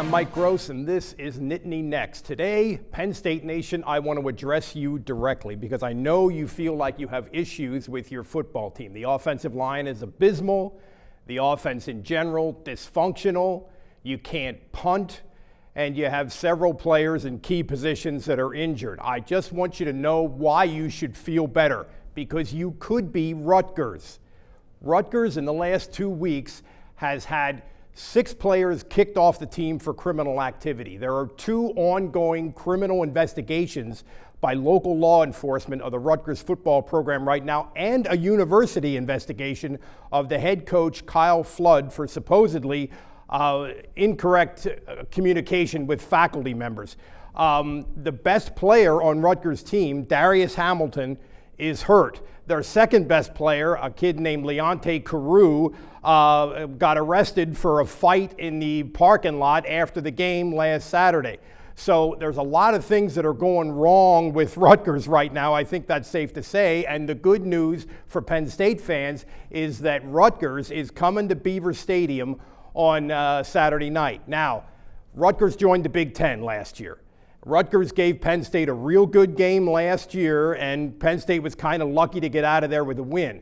I'm Mike Gross, and this is Nittany Next. Today, Penn State Nation, I want to address you directly because I know you feel like you have issues with your football team. The offensive line is abysmal, the offense in general dysfunctional, you can't punt, and you have several players in key positions that are injured. I just want you to know why you should feel better, because you could be Rutgers. Rutgers in the last 2 weeks has had 6 players kicked off the team for criminal activity. There are 2 ongoing criminal investigations by local law enforcement of the Rutgers football program right now, and a university investigation of the head coach, Kyle Flood, for supposedly incorrect communication with faculty members. The best player on Rutgers' team, Darius Hamilton, is hurt. Their second best player, a kid named Leonte Carew, got arrested for a fight in the parking lot after the game last Saturday. So there's a lot of things that are going wrong with Rutgers right now. I think that's safe to say. And the good news for Penn State fans is that Rutgers is coming to Beaver Stadium on Saturday night. Now, Rutgers joined the Big Ten last year. Rutgers gave Penn State a real good game last year, and Penn State was kind of lucky to get out of there with a win.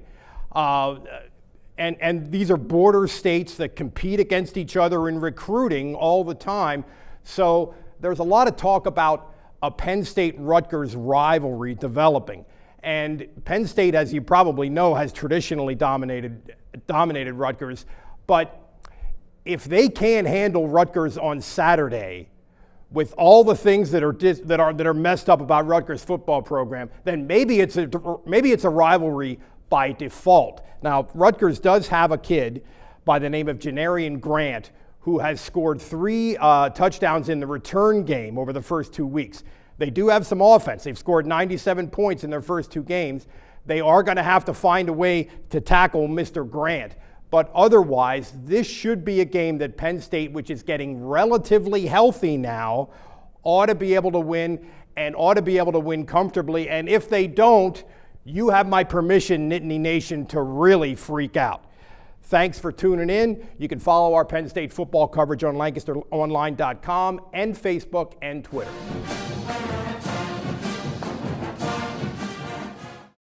And these are border states that compete against each other in recruiting all the time. So there's a lot of talk about a Penn State-Rutgers rivalry developing. And Penn State, as you probably know, has traditionally dominated Rutgers. But if they can't handle Rutgers on Saturday, with all the things that are messed up about Rutgers football program, then maybe it's a rivalry by default. Now, Rutgers does have a kid by the name of Janarian Grant who has scored 3 touchdowns in the return game over the first 2 weeks. They do have some offense. They've scored 97 points in their first 2 games. They are going to have to find a way to tackle Mr. Grant. But otherwise, this should be a game that Penn State, which is getting relatively healthy now, ought to be able to win, and ought to be able to win comfortably. And if they don't, you have my permission, Nittany Nation, to really freak out. Thanks for tuning in. You can follow our Penn State football coverage on LancasterOnline.com and Facebook and Twitter.